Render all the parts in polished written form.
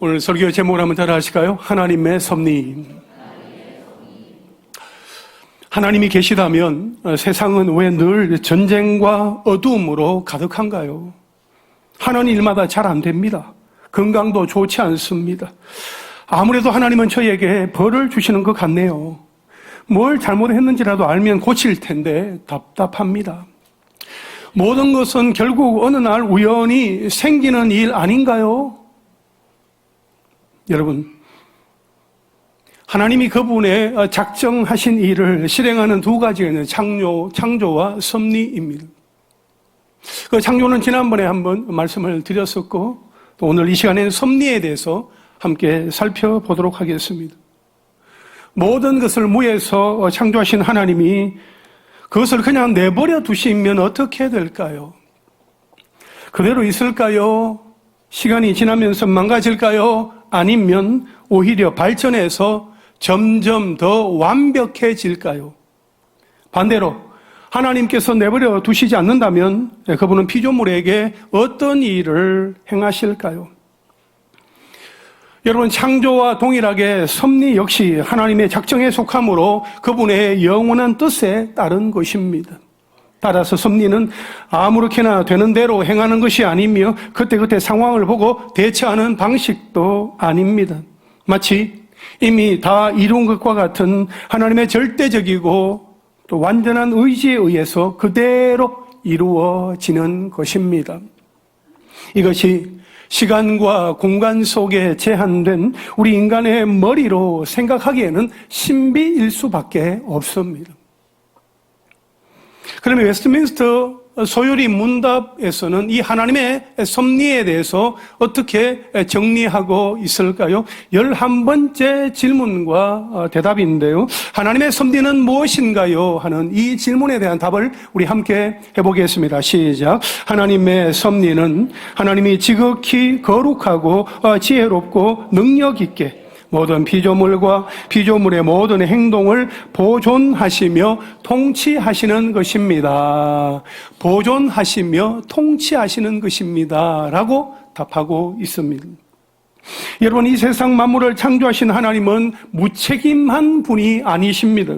오늘 설교 제목을 한번 따라 하실까요? 하나님의 섭리. 하나님이 계시다면 세상은 왜 늘 전쟁과 어두움으로 가득한가요? 하는 일마다 잘 안 됩니다. 건강도 좋지 않습니다. 아무래도 하나님은 저에게 벌을 주시는 것 같네요. 뭘 잘못했는지라도 알면 고칠 텐데 답답합니다. 모든 것은 결국 어느 날 우연히 생기는 일 아닌가요? 여러분, 하나님이 그분의 작정하신 일을 실행하는 두 가지가 있는 창조와 섭리입니다. 그 창조는 지난번에 한번 말씀을 드렸었고, 또 오늘 이 시간에는 섭리에 대해서 함께 살펴보도록 하겠습니다. 모든 것을 무에서 창조하신 하나님이 그것을 그냥 내버려 두시면 어떻게 될까요? 그대로 있을까요? 시간이 지나면서 망가질까요? 아니면 오히려 발전해서 점점 더 완벽해질까요? 반대로 하나님께서 내버려 두시지 않는다면 그분은 피조물에게 어떤 일을 행하실까요? 여러분, 창조와 동일하게 섭리 역시 하나님의 작정에 속하므로 그분의 영원한 뜻에 따른 것입니다. 따라서 섭리는 아무렇게나 되는 대로 행하는 것이 아니며 그때그때 상황을 보고 대처하는 방식도 아닙니다. 마치 이미 다 이룬 것과 같은 하나님의 절대적이고 또 완전한 의지에 의해서 그대로 이루어지는 것입니다. 이것이 시간과 공간 속에 제한된 우리 인간의 머리로 생각하기에는 신비일 수밖에 없습니다. 그러면 웨스트민스터 소요리 문답에서는 이 하나님의 섭리에 대해서 어떻게 정리하고 있을까요? 11번째 질문과 대답인데요. 하나님의 섭리는 무엇인가요? 하는 이 질문에 대한 답을 우리 함께 해보겠습니다. 시작. 하나님의 섭리는 하나님이 지극히 거룩하고 지혜롭고 능력 있게 모든 피조물과 피조물의 모든 행동을 보존하시며 통치하시는 것입니다. 보존하시며 통치하시는 것입니다. 라고 답하고 있습니다. 여러분, 이 세상 만물을 창조하신 하나님은 무책임한 분이 아니십니다.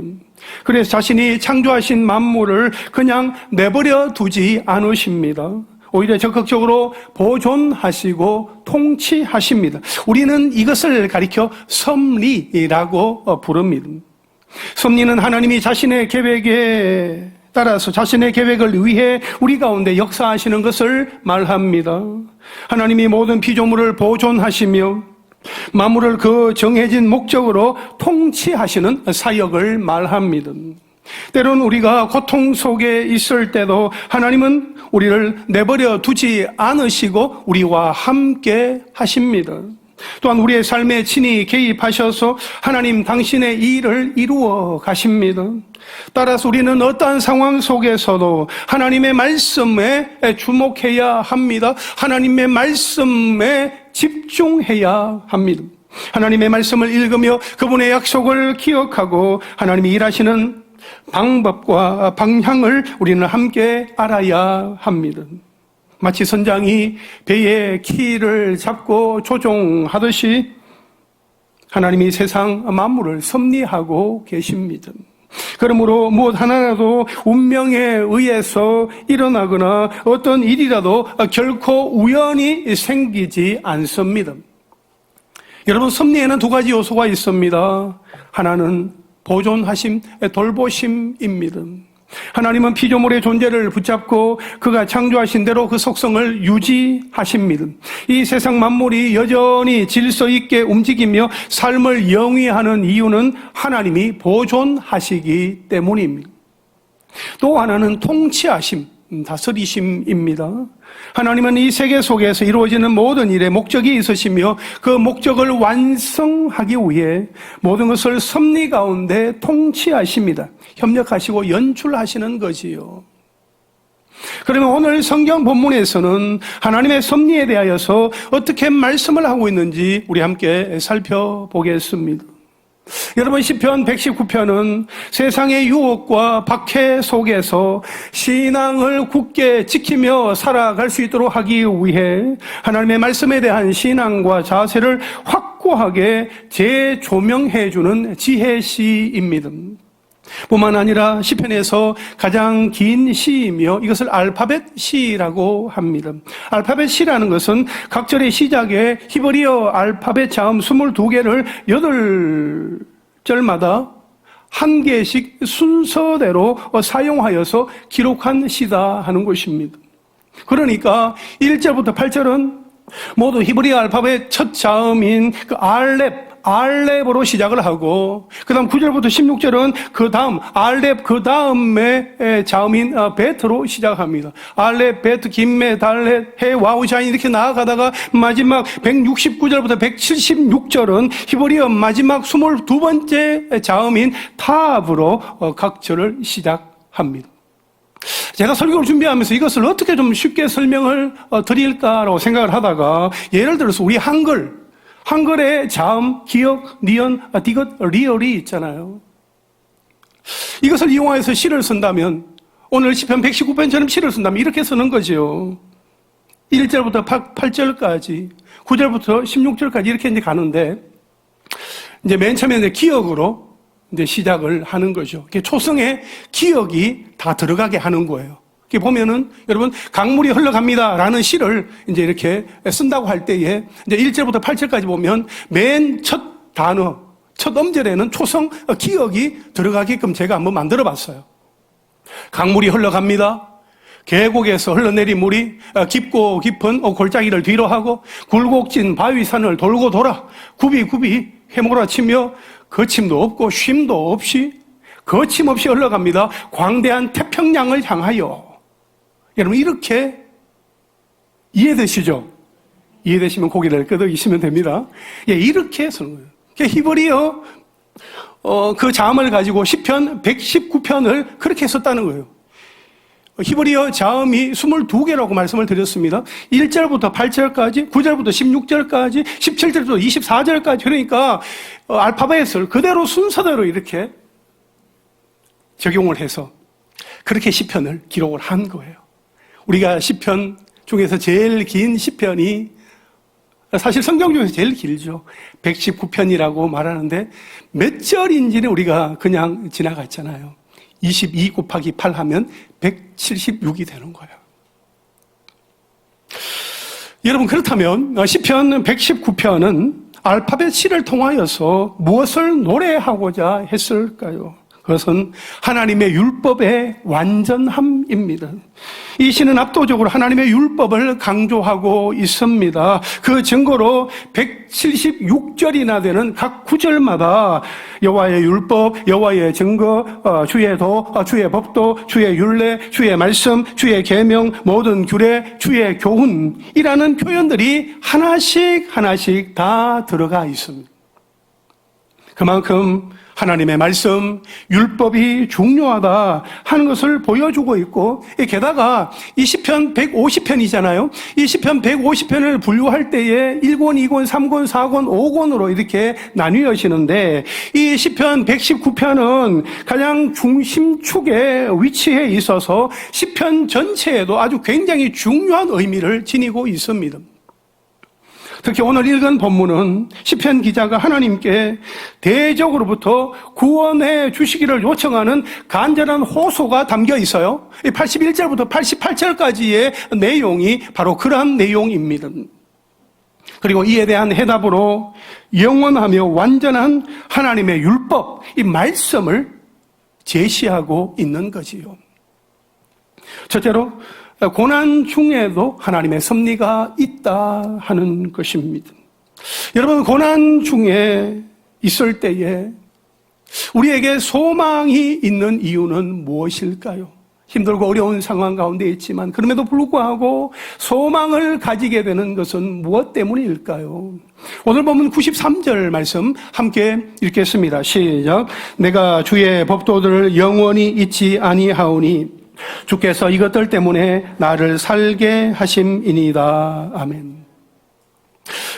그래서 자신이 창조하신 만물을 그냥 내버려 두지 않으십니다. 오히려 적극적으로 보존하시고 통치하십니다. 우리는 이것을 가리켜 섭리라고 부릅니다. 섭리는 하나님이 자신의 계획에 따라서 자신의 계획을 위해 우리 가운데 역사하시는 것을 말합니다. 하나님이 모든 피조물을 보존하시며 만물을 그 정해진 목적으로 통치하시는 사역을 말합니다. 때로는 우리가 고통 속에 있을 때도 하나님은 우리를 내버려 두지 않으시고 우리와 함께 하십니다. 또한 우리의 삶에 친히 개입하셔서 하나님 당신의 일을 이루어 가십니다. 따라서 우리는 어떠한 상황 속에서도 하나님의 말씀에 주목해야 합니다. 하나님의 말씀에 집중해야 합니다. 하나님의 말씀을 읽으며 그분의 약속을 기억하고 하나님이 일하시는 방법과 방향을 우리는 함께 알아야 합니다. 마치 선장이 배의 키를 잡고 조종하듯이 하나님이 세상 만물을 섭리하고 계십니다. 그러므로 무엇 하나라도 운명에 의해서 일어나거나 어떤 일이라도 결코 우연히 생기지 않습니다. 여러분, 섭리에는 두 가지 요소가 있습니다. 하나는 보존하심, 돌보심입니다. 하나님은 피조물의 존재를 붙잡고 그가 창조하신 대로 그 속성을 유지하십니다. 이 세상 만물이 여전히 질서 있게 움직이며 삶을 영위하는 이유는 하나님이 보존하시기 때문입니다. 또 하나는 통치하심, 다스리심입니다. 하나님은 이 세계 속에서 이루어지는 모든 일에 목적이 있으시며 그 목적을 완성하기 위해 모든 것을 섭리 가운데 통치하십니다. 협력하시고 연출하시는 거지요. 그러면 오늘 성경 본문에서는 하나님의 섭리에 대하여서 어떻게 말씀을 하고 있는지 우리 함께 살펴보겠습니다. 여러분, 시편 119편은 세상의 유혹과 박해 속에서 신앙을 굳게 지키며 살아갈 수 있도록 하기 위해 하나님의 말씀에 대한 신앙과 자세를 확고하게 재조명해주는 지혜시입니다. 뿐만 아니라 시편에서 가장 긴 시이며 이것을 알파벳 시라고 합니다. 알파벳 시라는 것은 각 절의 시작에 히브리어 알파벳 자음 22개를 8절마다 한 개씩 순서대로 사용하여서 기록한 시다 하는 것입니다. 그러니까 1절부터 8절은 모두 히브리 알파벳 첫 자음인 그 알렙으로 시작을 하고, 그 다음 9절부터 16절은 그 다음, 알렙 그 다음에 자음인 베트로 시작합니다. 알렙, 베트, 김메, 달렛, 해, 와우, 자인 이렇게 나아가다가 마지막 169절부터 176절은 히브리어 마지막 22번째 자음인 타브로 각 절을 시작합니다. 제가 설교를 준비하면서 이것을 어떻게 좀 쉽게 설명을 드릴까라고 생각을 하다가, 예를 들어서 우리 한글의 자음, 기역, 니은, 디귿, 리얼이 있잖아요. 이것을 이용해서 시를 쓴다면, 오늘 시편 119편처럼 시를 쓴다면 이렇게 쓰는 거죠. 1절부터 8절까지, 9절부터 16절까지 이렇게 이제 가는데, 이제 맨 처음에 이제 기역으로 이제 시작을 하는 거죠. 초성에 기역이 다 들어가게 하는 거예요. 보면은 여러분, 강물이 흘러갑니다 라는 시를 이제 이렇게 쓴다고 할 때에 이제 1절부터 8절까지 보면 맨 첫 단어, 첫 음절에는 초성 기역이 들어가게끔 제가 한번 만들어 봤어요. 강물이 흘러갑니다. 계곡에서 흘러내린 물이 깊고 깊은 골짜기를 뒤로 하고 굴곡진 바위산을 돌고 돌아 굽이 해몰아치며 거침도 없고 쉼도 없이 거침없이 흘러갑니다. 광대한 태평양을 향하여. 여러분, 이렇게 이해되시죠? 이해되시면 고개를 끄덕이시면 됩니다. 예, 이렇게 쓰는 거예요. 히브리어 그 자음을 가지고 시편 119편을 그렇게 썼다는 거예요. 히브리어 자음이 22개라고 말씀을 드렸습니다. 1절부터 8절까지, 9절부터 16절까지, 17절부터 24절까지. 그러니까 알파벳을 그대로 순서대로 이렇게 적용을 해서 그렇게 시편을 기록을 한 거예요. 우리가 시편 중에서 제일 긴 시편이 사실 성경 중에서 제일 길죠. 119편이라고 말하는데 몇 절인지는 우리가 그냥 지나갔잖아요. 22 곱하기 8 하면 176이 되는 거예요. 여러분, 그렇다면 시편 119편은 알파벳 시를 통하여서 무엇을 노래하고자 했을까요? 그것은 하나님의 율법의 완전함입니다. 이 시는 압도적으로 하나님의 율법을 강조하고 있습니다. 그 증거로 176절이나 되는 각 구절마다 여호와의 율법, 여호와의 증거, 주의 도, 주의 법도, 주의 율례, 주의 말씀, 주의 계명, 모든 규례, 주의 교훈이라는 표현들이 하나씩 다 들어가 있습니다. 그만큼 하나님의 말씀, 율법이 중요하다 하는 것을 보여주고 있고, 게다가 이 시편 150편이잖아요. 이 시편 150편을 분류할 때에 1권, 2권, 3권, 4권, 5권으로 이렇게 나뉘어지는데, 이 시편 119편은 가장 중심축에 위치해 있어서 시편 전체에도 아주 굉장히 중요한 의미를 지니고 있습니다. 특히 오늘 읽은 본문은 시편 기자가 하나님께 대적으로부터 구원해 주시기를 요청하는 간절한 호소가 담겨 있어요. 81절부터 88절까지의 내용이 바로 그러한 내용입니다. 그리고 이에 대한 해답으로 영원하며 완전한 하나님의 율법, 이 말씀을 제시하고 있는 거지요. 첫째로 고난 중에도 하나님의 섭리가 있다 하는 것입니다. 여러분, 고난 중에 있을 때에 우리에게 소망이 있는 이유는 무엇일까요? 힘들고 어려운 상황 가운데 있지만 그럼에도 불구하고 소망을 가지게 되는 것은 무엇 때문일까요? 오늘 보면 93절 말씀 함께 읽겠습니다. 시작. 내가 주의 법도들을 영원히 잊지 아니하오니 주께서 이것들 때문에 나를 살게 하심이니이다. 아멘.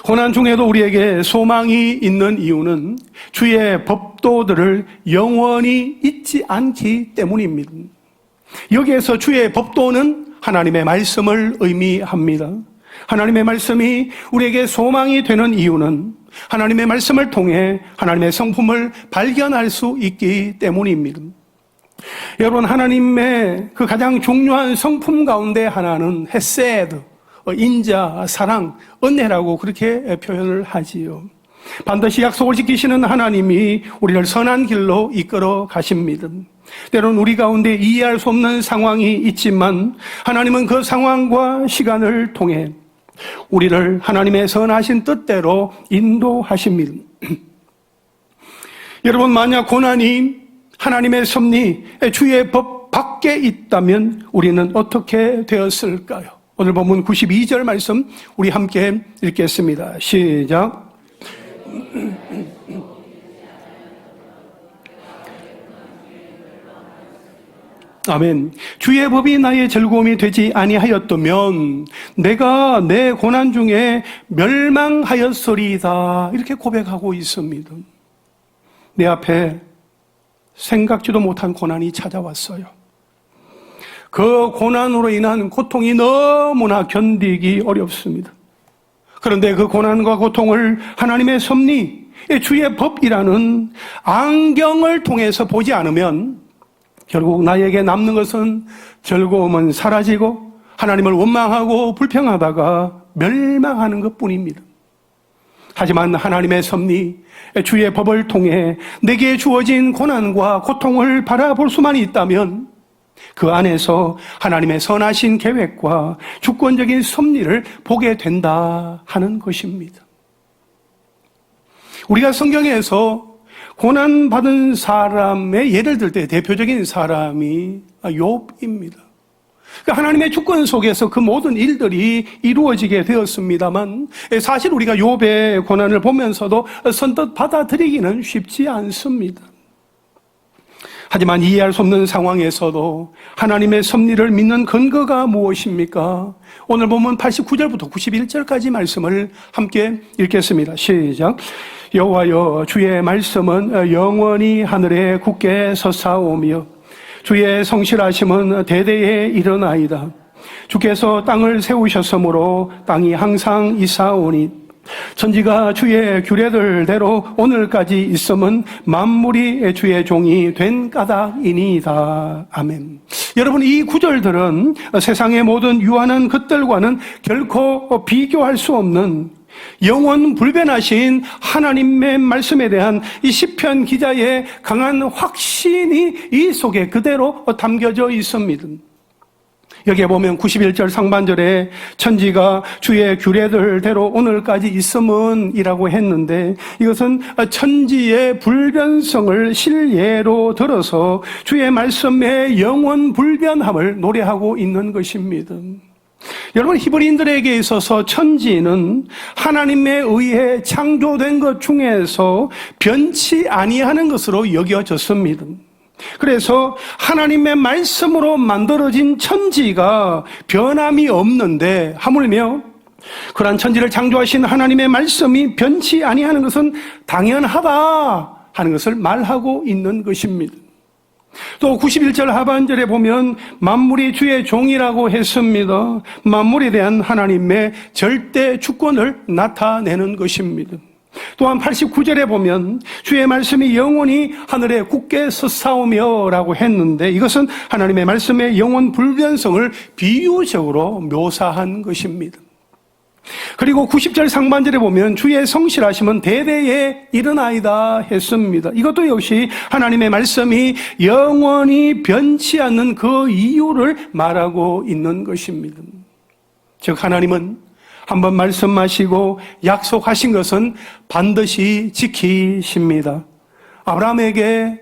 고난 중에도 우리에게 소망이 있는 이유는 주의 법도들을 영원히 잊지 않기 때문입니다. 여기에서 주의 법도는 하나님의 말씀을 의미합니다. 하나님의 말씀이 우리에게 소망이 되는 이유는 하나님의 말씀을 통해 하나님의 성품을 발견할 수 있기 때문입니다. 여러분, 하나님의 그 가장 중요한 성품 가운데 하나는 헤세드, 인자, 사랑, 은혜라고 그렇게 표현을 하지요. 반드시 약속을 지키시는 하나님이 우리를 선한 길로 이끌어 가십니다. 때로는 우리 가운데 이해할 수 없는 상황이 있지만 하나님은 그 상황과 시간을 통해 우리를 하나님의 선하신 뜻대로 인도하십니다. 여러분, 만약 고난이 하나님의 섭리, 주의 법 밖에 있다면 우리는 어떻게 되었을까요? 오늘 본문 92절 말씀 우리 함께 읽겠습니다. 시작. 아멘. 주의 법이 나의 즐거움이 되지 아니하였다면 내가 내 고난 중에 멸망하였으리다. 이렇게 고백하고 있습니다. 내 앞에 생각지도 못한 고난이 찾아왔어요. 그 고난으로 인한 고통이 너무나 견디기 어렵습니다. 그런데 그 고난과 고통을 하나님의 섭리, 주의 법이라는 안경을 통해서 보지 않으면 결국 나에게 남는 것은 즐거움은 사라지고 하나님을 원망하고 불평하다가 멸망하는 것뿐입니다. 하지만 하나님의 섭리, 주의 법을 통해 내게 주어진 고난과 고통을 바라볼 수만 있다면 그 안에서 하나님의 선하신 계획과 주권적인 섭리를 보게 된다 하는 것입니다. 우리가 성경에서 고난받은 사람의 예를 들 때 대표적인 사람이 욥입니다. 하나님의 주권 속에서 그 모든 일들이 이루어지게 되었습니다만 사실 우리가 욥의 고난을 보면서도 선뜻 받아들이기는 쉽지 않습니다. 하지만 이해할 수 없는 상황에서도 하나님의 섭리를 믿는 근거가 무엇입니까? 오늘 보면 89절부터 91절까지 말씀을 함께 읽겠습니다. 시작. 여호와여, 주의 말씀은 영원히 하늘에 굳게 섰사오며 주의 성실하심은 대대에 이르나이다. 주께서 땅을 세우셨으므로 땅이 항상 있사오니 천지가 주의 규례들대로 오늘까지 있음은 만물이 주의 종이 된 까닭이니이다. 아멘. 여러분, 이 구절들은 세상의 모든 유한한 것들과는 결코 비교할 수 없는 영원 불변하신 하나님의 말씀에 대한 이 시편 기자의 강한 확신이 이 속에 그대로 담겨져 있습니다. 여기에 보면 91절 상반절에 천지가 주의 규례들대로 오늘까지 있음은 이라고 했는데 이것은 천지의 불변성을 실예로 들어서 주의 말씀의 영원 불변함을 노래하고 있는 것입니다. 여러분, 히브리인들에게 있어서 천지는 하나님에 의해 창조된 것 중에서 변치 아니하는 것으로 여겨졌습니다. 그래서 하나님의 말씀으로 만들어진 천지가 변함이 없는데 하물며 그러한 천지를 창조하신 하나님의 말씀이 변치 아니하는 것은 당연하다 하는 것을 말하고 있는 것입니다. 또 91절 하반절에 보면 만물이 주의 종이라고 했습니다. 만물에 대한 하나님의 절대 주권을 나타내는 것입니다. 또한 89절에 보면 주의 말씀이 영원히 하늘에 굳게 섰사오며 라고 했는데 이것은 하나님의 말씀의 영원 불변성을 비유적으로 묘사한 것입니다. 그리고 90절 상반절에 보면 주의 성실하심은 대대에 이르나이다 했습니다. 이것도 역시 하나님의 말씀이 영원히 변치 않는 그 이유를 말하고 있는 것입니다. 즉 하나님은 한번 말씀하시고 약속하신 것은 반드시 지키십니다. 아브라함에게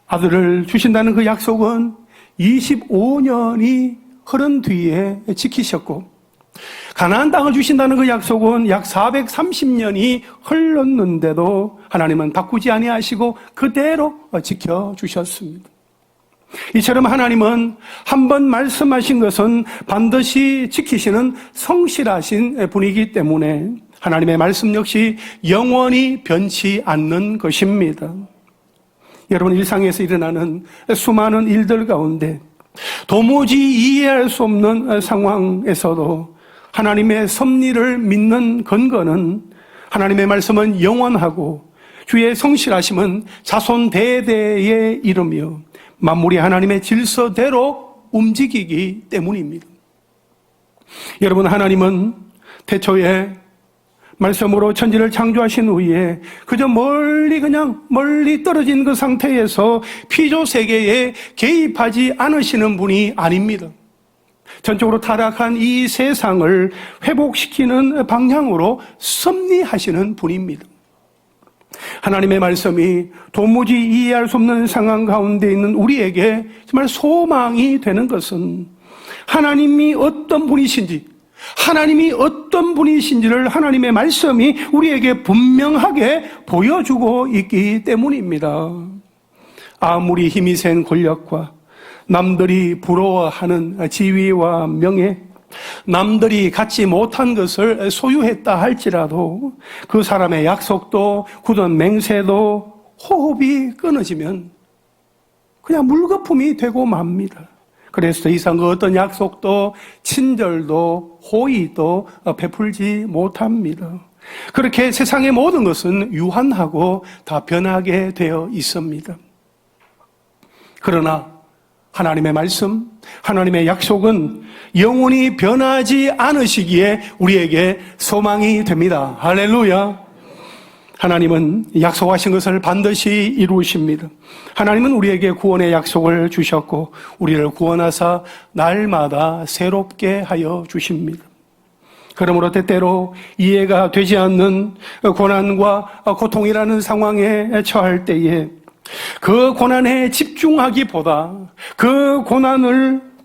아들을 주신다는 그 약속은 25년이 흐른 뒤에 지키셨고 가나안 땅을 주신다는 그 약속은 약 430년이 흘렀는데도 하나님은 바꾸지 아니하시고 그대로 지켜주셨습니다. 이처럼 하나님은 한번 말씀하신 것은 반드시 지키시는 성실하신 분이기 때문에 하나님의 말씀 역시 영원히 변치 않는 것입니다. 여러분, 일상에서 일어나는 수많은 일들 가운데 도무지 이해할 수 없는 상황에서도 하나님의 섭리를 믿는 근거는 하나님의 말씀은 영원하고 주의 성실하심은 자손 대대에 이르며 만물이 하나님의 질서대로 움직이기 때문입니다. 여러분, 하나님은 태초에 말씀으로 천지를 창조하신 후에 그저 멀리 떨어진 그 상태에서 피조 세계에 개입하지 않으시는 분이 아닙니다. 전적으로 타락한 이 세상을 회복시키는 방향으로 섭리하시는 분입니다. 하나님의 말씀이 도무지 이해할 수 없는 상황 가운데 있는 우리에게 정말 소망이 되는 것은 하나님이 어떤 분이신지를 하나님의 말씀이 우리에게 분명하게 보여주고 있기 때문입니다. 아무리 힘이 센 권력과 남들이 부러워하는 지위와 명예, 남들이 갖지 못한 것을 소유했다 할지라도 그 사람의 약속도 굳은 맹세도 호흡이 끊어지면 그냥 물거품이 되고 맙니다. 그래서 더 이상 그 어떤 약속도 친절도 호의도 베풀지 못합니다. 그렇게 세상의 모든 것은 유한하고 다 변하게 되어 있습니다. 그러나 하나님의 말씀, 하나님의 약속은 영원히 변하지 않으시기에 우리에게 소망이 됩니다. 할렐루야. 하나님은 약속하신 것을 반드시 이루십니다. 하나님은 우리에게 구원의 약속을 주셨고 우리를 구원하사 날마다 새롭게 하여 주십니다. 그러므로 때때로 이해가 되지 않는 고난과 고통이라는 상황에 처할 때에 그 고난에 집중하기보다 그 고난을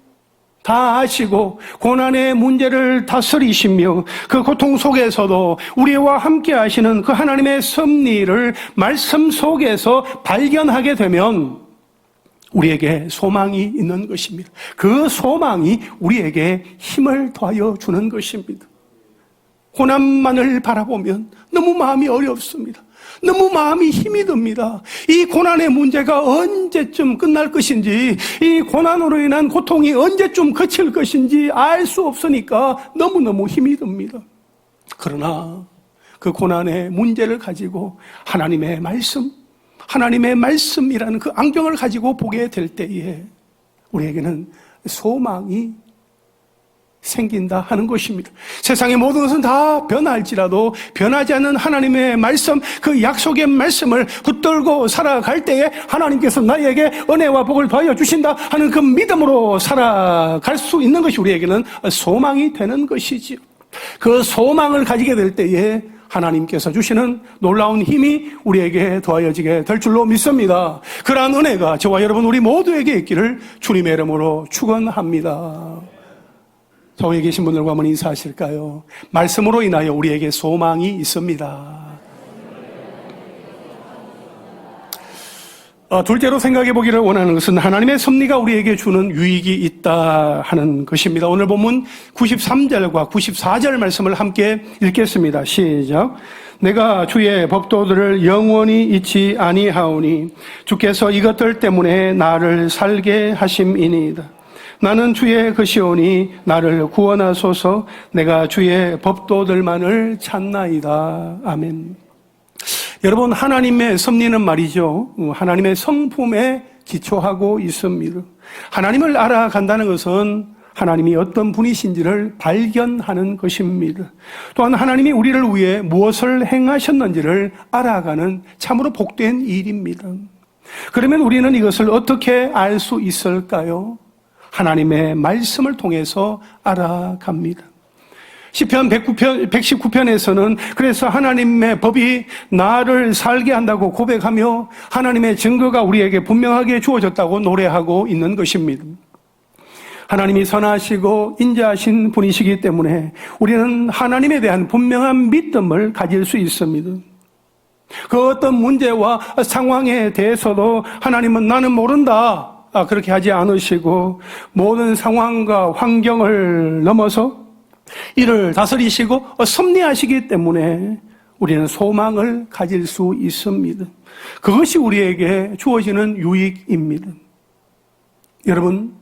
다 아시고 고난의 문제를 다스리시며 그 고통 속에서도 우리와 함께 하시는 그 하나님의 섭리를 말씀 속에서 발견하게 되면 우리에게 소망이 있는 것입니다. 그 소망이 우리에게 힘을 더하여 주는 것입니다. 고난만을 바라보면 너무 마음이 어렵습니다. 너무 마음이 힘이 듭니다. 이 고난의 문제가 언제쯤 끝날 것인지, 이 고난으로 인한 고통이 언제쯤 그칠 것인지 알 수 없으니까 너무너무 힘이 듭니다. 그러나 그 고난의 문제를 가지고 하나님의 말씀이라는 그 안경을 가지고 보게 될 때에 우리에게는 소망이 생긴다 하는 것입니다. 세상의 모든 것은 다 변할지라도 변하지 않는 하나님의 말씀, 그 약속의 말씀을 붙들고 살아갈 때에 하나님께서 나에게 은혜와 복을 더하여 주신다 하는 그 믿음으로 살아갈 수 있는 것이 우리에게는 소망이 되는 것이지요. 그 소망을 가지게 될 때에 하나님께서 주시는 놀라운 힘이 우리에게 더하여지게 될 줄로 믿습니다. 그러한 은혜가 저와 여러분 우리 모두에게 있기를 주님의 이름으로 축원합니다. 저기에 계신 분들과 한번 인사하실까요? 말씀으로 인하여 우리에게 소망이 있습니다. 둘째로 생각해 보기를 원하는 것은 하나님의 섭리가 우리에게 주는 유익이 있다 하는 것입니다. 오늘 본문 93절과 94절 말씀을 함께 읽겠습니다. 시작. 내가 주의 법도들을 영원히 잊지 아니하오니 주께서 이것들 때문에 나를 살게 하심이니이다. 나는 주의 것이오니 나를 구원하소서. 내가 주의 법도들만을 찾나이다. 아멘. 여러분, 하나님의 섭리는 말이죠, 하나님의 성품에 기초하고 있습니다. 하나님을 알아간다는 것은 하나님이 어떤 분이신지를 발견하는 것입니다. 또한 하나님이 우리를 위해 무엇을 행하셨는지를 알아가는 참으로 복된 일입니다. 그러면 우리는 이것을 어떻게 알 수 있을까요? 하나님의 말씀을 통해서 알아갑니다. 시편 119편에서는 그래서 하나님의 법이 나를 살게 한다고 고백하며 하나님의 증거가 우리에게 분명하게 주어졌다고 노래하고 있는 것입니다. 하나님이 선하시고 인자하신 분이시기 때문에 우리는 하나님에 대한 분명한 믿음을 가질 수 있습니다. 그 어떤 문제와 상황에 대해서도 하나님은 나는 모른다, 그렇게 하지 않으시고 모든 상황과 환경을 넘어서 이를 다스리시고 섭리하시기 때문에 우리는 소망을 가질 수 있습니다. 그것이 우리에게 주어지는 유익입니다. 여러분,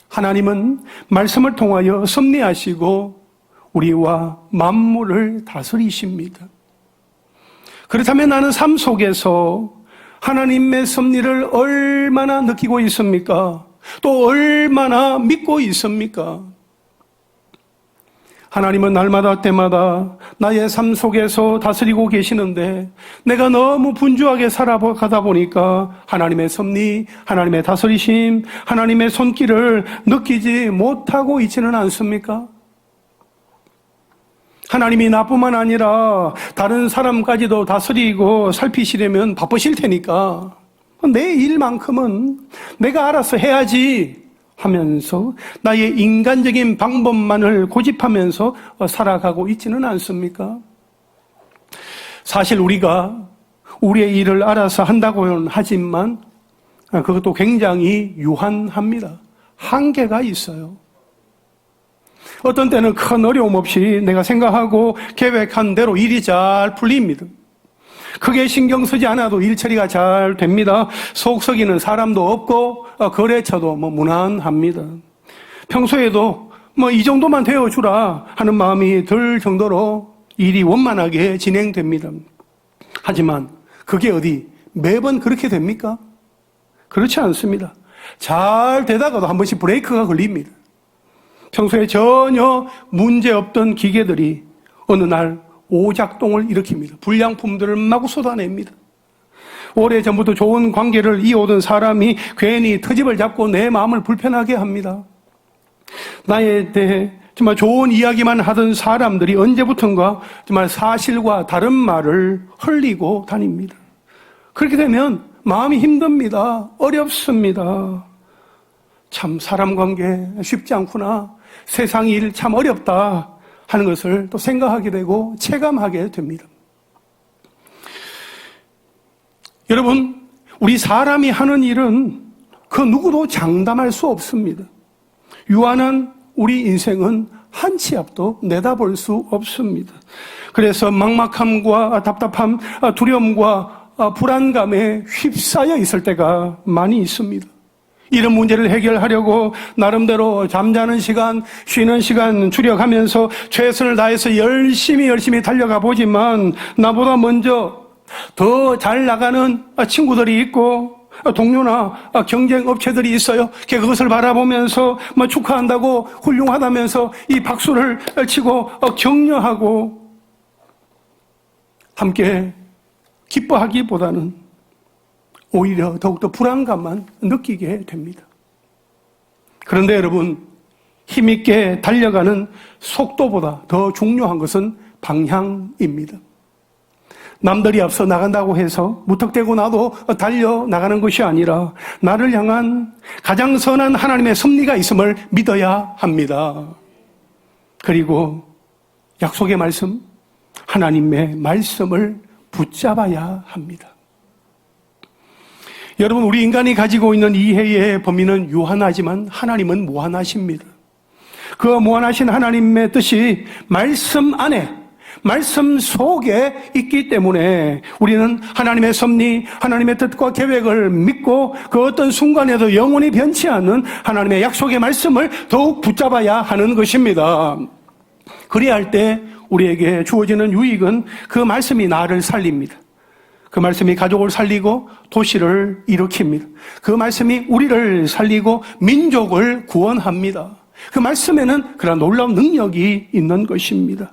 하나님은 말씀을 통하여 섭리하시고 우리와 만물을 다스리십니다. 그렇다면 나는 삶 속에서 하나님의 섭리를 얼마나 느끼고 있습니까? 또 얼마나 믿고 있습니까? 하나님은 날마다 때마다 나의 삶 속에서 다스리고 계시는데 내가 너무 분주하게 살아가다 보니까 하나님의 섭리, 하나님의 다스리심, 하나님의 손길을 느끼지 못하고 있지는 않습니까? 하나님이 나뿐만 아니라 다른 사람까지도 다스리고 살피시려면 바쁘실 테니까 내 일만큼은 내가 알아서 해야지 하면서 나의 인간적인 방법만을 고집하면서 살아가고 있지는 않습니까? 사실 우리가 우리의 일을 알아서 한다고는 하지만 그것도 굉장히 유한합니다. 한계가 있어요. 어떤 때는 큰 어려움 없이 내가 생각하고 계획한 대로 일이 잘 풀립니다. 크게 신경 쓰지 않아도 일 처리가 잘 됩니다. 속 썩이는 사람도 없고 거래처도 무난합니다. 평소에도 이 정도만 되어주라 하는 마음이 들 정도로 일이 원만하게 진행됩니다. 하지만 그게 어디 매번 그렇게 됩니까? 그렇지 않습니다. 잘 되다가도 한 번씩 브레이크가 걸립니다. 평소에 전혀 문제없던 기계들이 어느 날 오작동을 일으킵니다. 불량품들을 마구 쏟아냅니다. 오래전부터 좋은 관계를 이어오던 사람이 괜히 트집을 잡고 내 마음을 불편하게 합니다. 나에 대해 정말 좋은 이야기만 하던 사람들이 언제부턴가 정말 사실과 다른 말을 흘리고 다닙니다. 그렇게 되면 마음이 힘듭니다. 어렵습니다. 참 사람 관계 쉽지 않구나. 세상 일 참 어렵다 하는 것을 또 생각하게 되고 체감하게 됩니다. 여러분, 우리 사람이 하는 일은 그 누구도 장담할 수 없습니다. 유한한 우리 인생은 한 치 앞도 내다볼 수 없습니다. 그래서 막막함과 답답함, 두려움과 불안감에 휩싸여 있을 때가 많이 있습니다. 이런 문제를 해결하려고 나름대로 잠자는 시간, 쉬는 시간 줄여가면서 최선을 다해서 열심히 달려가 보지만 나보다 먼저 더 잘 나가는 친구들이 있고 동료나 경쟁 업체들이 있어요. 그것을 바라보면서 축하한다고 훌륭하다면서 이 박수를 치고 격려하고 함께 기뻐하기보다는 오히려 더욱더 불안감만 느끼게 됩니다. 그런데 여러분, 힘있게 달려가는 속도보다 더 중요한 것은 방향입니다. 남들이 앞서 나간다고 해서 무턱대고 나도 달려나가는 것이 아니라 나를 향한 가장 선한 하나님의 섭리가 있음을 믿어야 합니다. 그리고 약속의 말씀, 하나님의 말씀을 붙잡아야 합니다. 여러분, 우리 인간이 가지고 있는 이해의 범위는 유한하지만 하나님은 무한하십니다. 그 무한하신 하나님의 뜻이 말씀 안에, 말씀 속에 있기 때문에 우리는 하나님의 섭리, 하나님의 뜻과 계획을 믿고 그 어떤 순간에도 영원히 변치 않는 하나님의 약속의 말씀을 더욱 붙잡아야 하는 것입니다. 그래야 할 때 우리에게 주어지는 유익은 그 말씀이 나를 살립니다. 그 말씀이 가족을 살리고 도시를 일으킵니다. 그 말씀이 우리를 살리고 민족을 구원합니다. 그 말씀에는 그런 놀라운 능력이 있는 것입니다.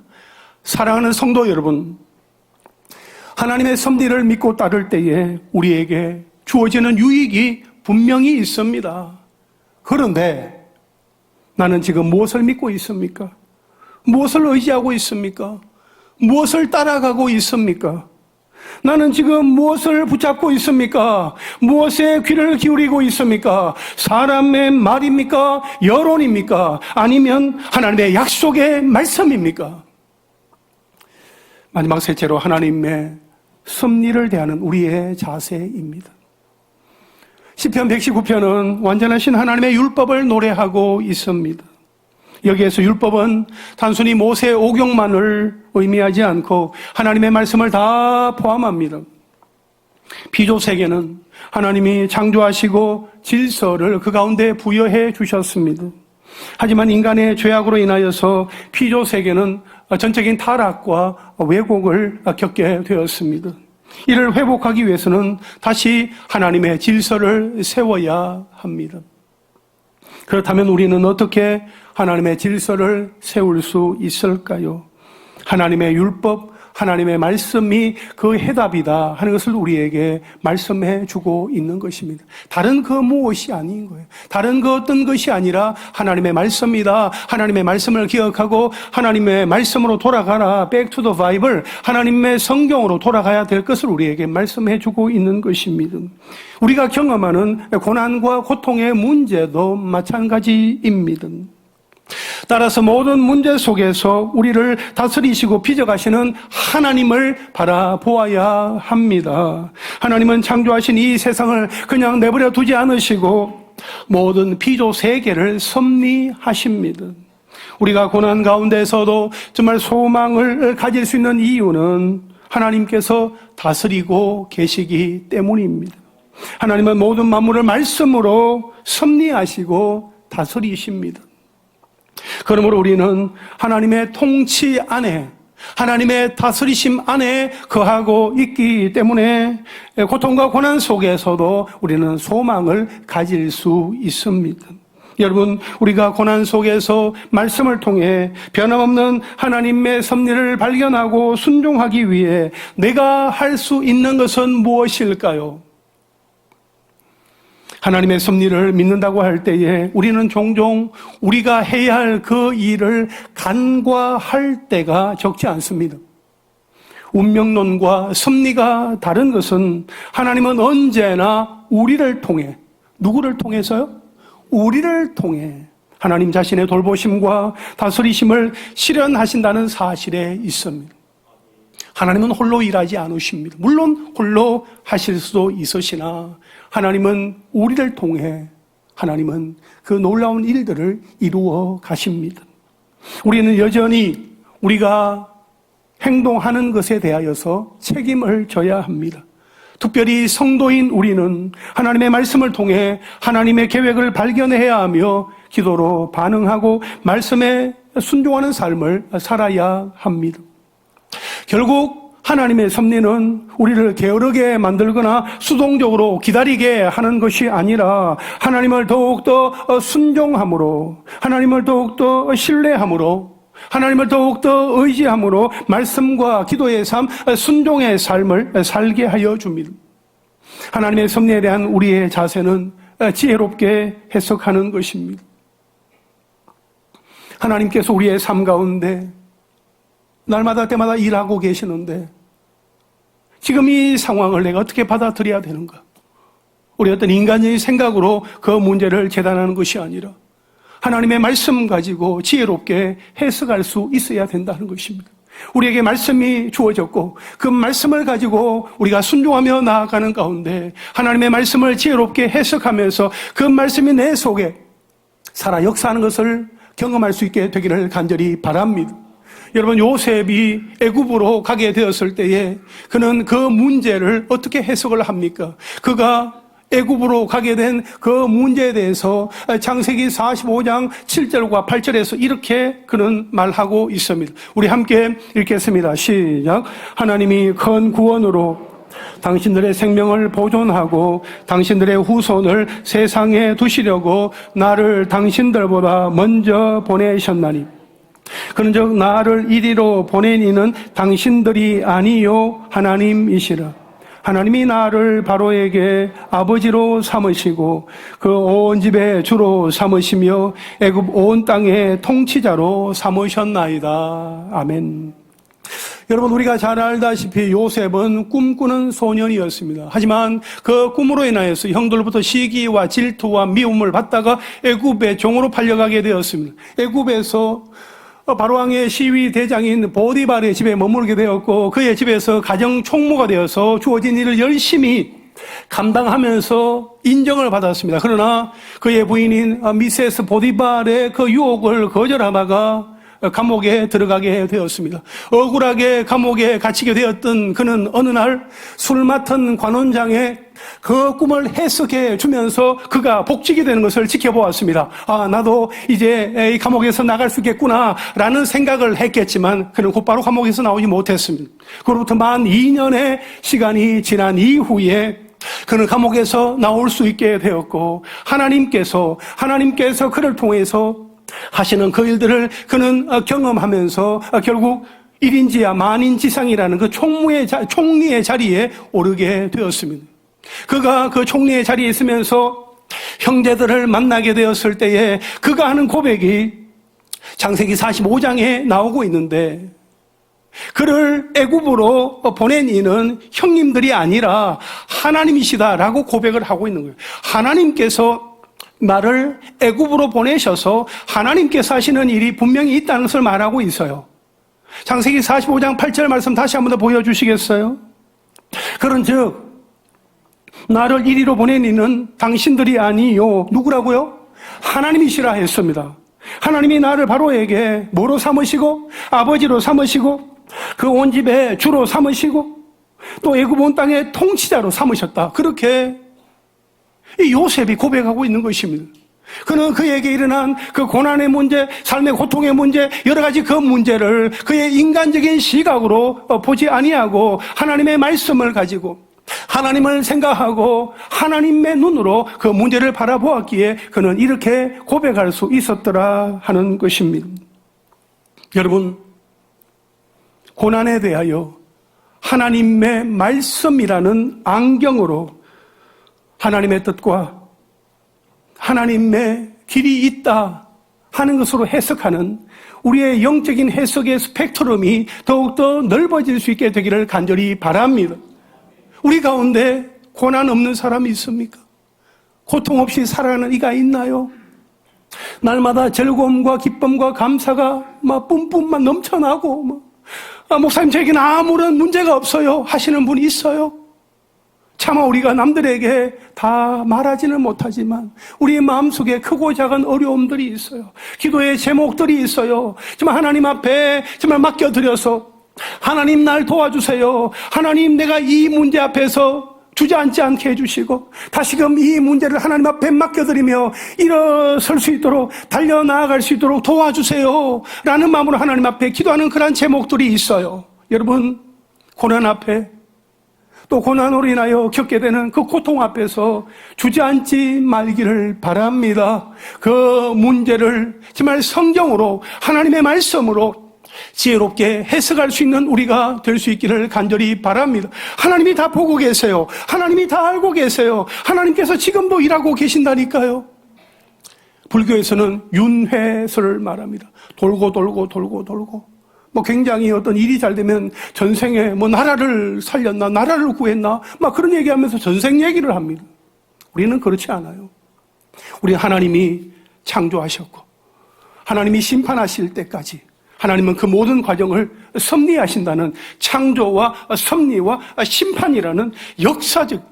사랑하는 성도 여러분, 하나님의 섭리를 믿고 따를 때에 우리에게 주어지는 유익이 분명히 있습니다. 그런데 나는 지금 무엇을 믿고 있습니까? 무엇을 의지하고 있습니까? 무엇을 따라가고 있습니까? 나는 지금 무엇을 붙잡고 있습니까? 무엇에 귀를 기울이고 있습니까? 사람의 말입니까? 여론입니까? 아니면 하나님의 약속의 말씀입니까? 마지막 셋째로 하나님의 섭리를 대하는 우리의 자세입니다. 시편 119편은 완전하신 하나님의 율법을 노래하고 있습니다. 여기에서 율법은 단순히 모세의 오경만을 의미하지 않고 하나님의 말씀을 다 포함합니다. 피조세계는 하나님이 창조하시고 질서를 그 가운데 부여해 주셨습니다. 하지만 인간의 죄악으로 인하여서 피조세계는 전적인 타락과 왜곡을 겪게 되었습니다. 이를 회복하기 위해서는 다시 하나님의 질서를 세워야 합니다. 그렇다면 우리는 어떻게 하나님의 질서를 세울 수 있을까요? 하나님의 율법, 하나님의 말씀이 그 해답이다 하는 것을 우리에게 말씀해 주고 있는 것입니다. 다른 그 무엇이 아닌 거예요. 다른 그 어떤 것이 아니라 하나님의 말씀이다. 하나님의 말씀을 기억하고 하나님의 말씀으로 돌아가라. Back to the Bible. 하나님의 성경으로 돌아가야 될 것을 우리에게 말씀해 주고 있는 것입니다. 우리가 경험하는 고난과 고통의 문제도 마찬가지입니다. 따라서 모든 문제 속에서 우리를 다스리시고 빚어가시는 하나님을 바라보아야 합니다. 하나님은 창조하신 이 세상을 그냥 내버려 두지 않으시고 모든 피조 세계를 섭리하십니다. 우리가 고난 가운데서도 정말 소망을 가질 수 있는 이유는 하나님께서 다스리고 계시기 때문입니다. 하나님은 모든 만물을 말씀으로 섭리하시고 다스리십니다. 그러므로 우리는 하나님의 통치 안에, 하나님의 다스리심 안에 거하고 있기 때문에 고통과 고난 속에서도 우리는 소망을 가질 수 있습니다. 여러분, 우리가 고난 속에서 말씀을 통해 변함없는 하나님의 섭리를 발견하고 순종하기 위해 내가 할 수 있는 것은 무엇일까요? 하나님의 섭리를 믿는다고 할 때에 우리는 종종 우리가 해야 할 그 일을 간과할 때가 적지 않습니다. 운명론과 섭리가 다른 것은 하나님은 언제나 우리를 통해, 누구를 통해서요? 우리를 통해 하나님 자신의 돌보심과 다스리심을 실현하신다는 사실에 있습니다. 하나님은 홀로 일하지 않으십니다. 물론 홀로 하실 수도 있으시나 하나님은 우리를 통해 하나님은 그 놀라운 일들을 이루어 가십니다. 우리는 여전히 우리가 행동하는 것에 대하여서 책임을 져야 합니다. 특별히 성도인 우리는 하나님의 말씀을 통해 하나님의 계획을 발견해야 하며 기도로 반응하고 말씀에 순종하는 삶을 살아야 합니다. 결국 하나님의 섭리는 우리를 게으르게 만들거나 수동적으로 기다리게 하는 것이 아니라 하나님을 더욱더 순종함으로, 하나님을 더욱더 신뢰함으로, 하나님을 더욱더 의지함으로 말씀과 기도의 삶, 순종의 삶을 살게 하여 줍니다. 하나님의 섭리에 대한 우리의 자세는 지혜롭게 해석하는 것입니다. 하나님께서 우리의 삶 가운데 날마다 때마다 일하고 계시는데 지금 이 상황을 내가 어떻게 받아들여야 되는가? 우리 어떤 인간적인 생각으로 그 문제를 재단하는 것이 아니라 하나님의 말씀 가지고 지혜롭게 해석할 수 있어야 된다는 것입니다. 우리에게 말씀이 주어졌고 그 말씀을 가지고 우리가 순종하며 나아가는 가운데 하나님의 말씀을 지혜롭게 해석하면서 그 말씀이 내 속에 살아 역사하는 것을 경험할 수 있게 되기를 간절히 바랍니다. 여러분, 요셉이 애굽으로 가게 되었을 때에 그는 그 문제를 어떻게 해석을 합니까? 그가 애굽으로 가게 된 그 문제에 대해서 창세기 45장 7절과 8절에서 이렇게 그는 말하고 있습니다. 우리 함께 읽겠습니다. 시작. 하나님이 큰 구원으로 당신들의 생명을 보존하고 당신들의 후손을 세상에 두시려고 나를 당신들보다 먼저 보내셨나니 그런즉 나를 이리로 보낸 이는 당신들이 아니요 하나님이시라. 하나님이 나를 바로에게 아버지로 삼으시고 그 온 집의 주로 삼으시며 애굽 온 땅의 통치자로 삼으셨나이다. 아멘. 여러분, 우리가 잘 알다시피 요셉은 꿈꾸는 소년이었습니다. 하지만 그 꿈으로 인하여서 형들로부터 시기와 질투와 미움을 받다가 애굽의 종으로 팔려가게 되었습니다. 애굽에서 바로왕의 시위 대장인 보디발의 집에 머무르게 되었고 그의 집에서 가정 총무가 되어서 주어진 일을 열심히 감당하면서 인정을 받았습니다. 그러나 그의 부인인 미세스 보디발의 그 유혹을 거절하다가 감옥에 들어가게 되었습니다. 억울하게 감옥에 갇히게 되었던 그는 어느 날 술 맡은 관원장의 그 꿈을 해석해 주면서 그가 복직이 되는 것을 지켜보았습니다. 아, 나도 이제 이 감옥에서 나갈 수 있겠구나 라는 생각을 했겠지만 그는 곧바로 감옥에서 나오지 못했습니다. 그로부터 만 2년의 시간이 지난 이후에 그는 감옥에서 나올 수 있게 되었고 하나님께서 그를 통해서 하시는 그 일들을 그는 경험하면서 결국 1인지야 만인지상이라는 그 총리의 자리에 오르게 되었습니다. 그가 그 총리의 자리에 있으면서 형제들을 만나게 되었을 때에 그가 하는 고백이 창세기 45장에 나오고 있는데 그를 애굽으로 보낸 이는 형님들이 아니라 하나님이시다라고 고백을 하고 있는 거예요. 하나님께서 나를 애굽으로 보내셔서 하나님께서 하시는 일이 분명히 있다는 것을 말하고 있어요. 창세기 45장 8절 말씀 다시 한번 더 보여주시겠어요? 그런즉 나를 이리로 보낸 이는 당신들이 아니요 누구라고요? 하나님이시라 했습니다. 하나님이 나를 바로에게 뭐로 삼으시고 아버지로 삼으시고 그 온 집의 주로 삼으시고 또 애굽 온 땅의 통치자로 삼으셨다. 그렇게 이 요셉이 고백하고 있는 것입니다. 그는 그에게 일어난 그 고난의 문제, 삶의 고통의 문제, 여러 가지 그 문제를 그의 인간적인 시각으로 보지 아니하고 하나님의 말씀을 가지고 하나님을 생각하고 하나님의 눈으로 그 문제를 바라보았기에 그는 이렇게 고백할 수 있었더라 하는 것입니다. 여러분, 고난에 대하여 하나님의 말씀이라는 안경으로 하나님의 뜻과 하나님의 길이 있다 하는 것으로 해석하는 우리의 영적인 해석의 스펙트럼이 더욱더 넓어질 수 있게 되기를 간절히 바랍니다. 우리 가운데 고난 없는 사람이 있습니까? 고통 없이 살아가는 이가 있나요? 날마다 즐거움과 기쁨과 감사가 막 뿜뿜만 넘쳐나고 목사님 저에게는 아무런 문제가 없어요 하시는 분이 있어요? 차마 우리가 남들에게 다 말하지는 못하지만 우리의 마음속에 크고 작은 어려움들이 있어요. 기도의 제목들이 있어요. 정말 하나님 앞에 정말 맡겨드려서 하나님 날 도와주세요. 하나님 내가 이 문제 앞에서 주저앉지 않게 해주시고 다시금 이 문제를 하나님 앞에 맡겨드리며 일어설 수 있도록 달려나아갈 수 있도록 도와주세요 라는 마음으로 하나님 앞에 기도하는 그런 제목들이 있어요. 여러분, 고난 앞에 또 고난으로 인하여 겪게 되는 그 고통 앞에서 주저앉지 말기를 바랍니다. 그 문제를 정말 성경으로 하나님의 말씀으로 지혜롭게 해석할 수 있는 우리가 될 수 있기를 간절히 바랍니다. 하나님이 다 보고 계세요. 하나님이 다 알고 계세요. 하나님께서 지금도 일하고 계신다니까요. 불교에서는 윤회설을 말합니다. 돌고 굉장히 어떤 일이 잘 되면 전생에 나라를 살렸나 나라를 구했나 그런 얘기하면서 전생 얘기를 합니다. 우리는 그렇지 않아요. 우리 하나님이 창조하셨고 하나님이 심판하실 때까지 하나님은 그 모든 과정을 섭리하신다는 창조와 섭리와 심판이라는 역사적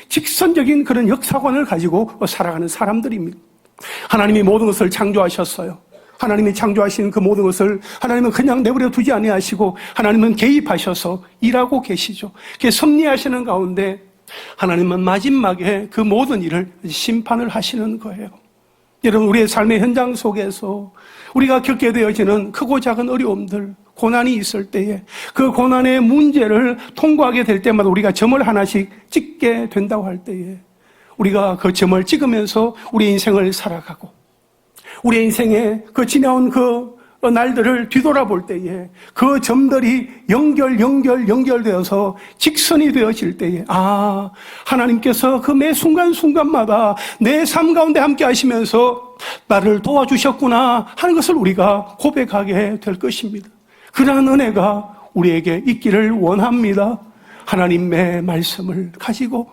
직선적인 그런 역사관을 가지고 살아가는 사람들입니다. 하나님이 모든 것을 창조하셨어요. 하나님이 창조하신 그 모든 것을 하나님은 그냥 내버려 두지 아니하시고 하나님은 개입하셔서 일하고 계시죠. 그게 섭리하시는 가운데 하나님은 마지막에 그 모든 일을 심판을 하시는 거예요. 여러분, 우리의 삶의 현장 속에서 우리가 겪게 되어지는 크고 작은 어려움들, 고난이 있을 때에 그 고난의 문제를 통과하게 될 때마다 우리가 점을 하나씩 찍게 된다고 할 때에 우리가 그 점을 찍으면서 우리 인생을 살아가고 우리 인생에 그 지나온 그 날들을 뒤돌아볼 때에 그 점들이 연결되어서 직선이 되어질 때에 하나님께서 그 매 순간순간마다 내 삶 가운데 함께 하시면서 나를 도와주셨구나 하는 것을 우리가 고백하게 될 것입니다. 그러한 은혜가 우리에게 있기를 원합니다. 하나님의 말씀을 가지고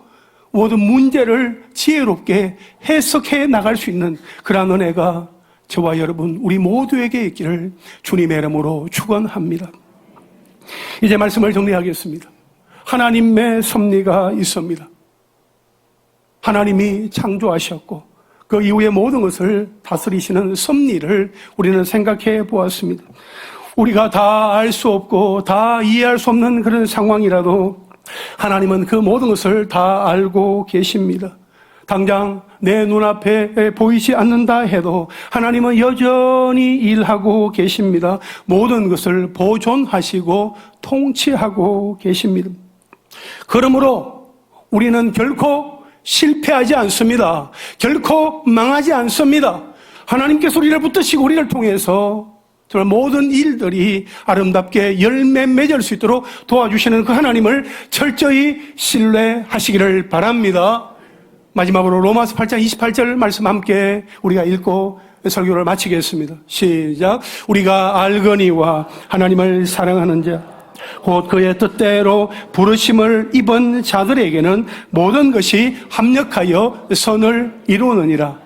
모든 문제를 지혜롭게 해석해 나갈 수 있는 그러한 은혜가 저와 여러분 우리 모두에게 있기를 주님의 이름으로 축원합니다. 이제 말씀을 정리하겠습니다. 하나님의 섭리가 있습니다. 하나님이 창조하셨고 그 이후에 모든 것을 다스리시는 섭리를 우리는 생각해 보았습니다. 우리가 다 알 수 없고 다 이해할 수 없는 그런 상황이라도 하나님은 그 모든 것을 다 알고 계십니다. 당장 내 눈앞에 보이지 않는다 해도 하나님은 여전히 일하고 계십니다. 모든 것을 보존하시고 통치하고 계십니다. 그러므로 우리는 결코 실패하지 않습니다. 결코 망하지 않습니다. 하나님께서 우리를 붙드시고 우리를 통해서 정말 모든 일들이 아름답게 열매 맺을 수 있도록 도와주시는 그 하나님을 철저히 신뢰하시기를 바랍니다. 마지막으로 로마서 8장 28절 말씀 함께 우리가 읽고 설교를 마치겠습니다. 시작. 우리가 알거니와 하나님을 사랑하는 자 곧 그의 뜻대로 부르심을 입은 자들에게는 모든 것이 합력하여 선을 이루느니라.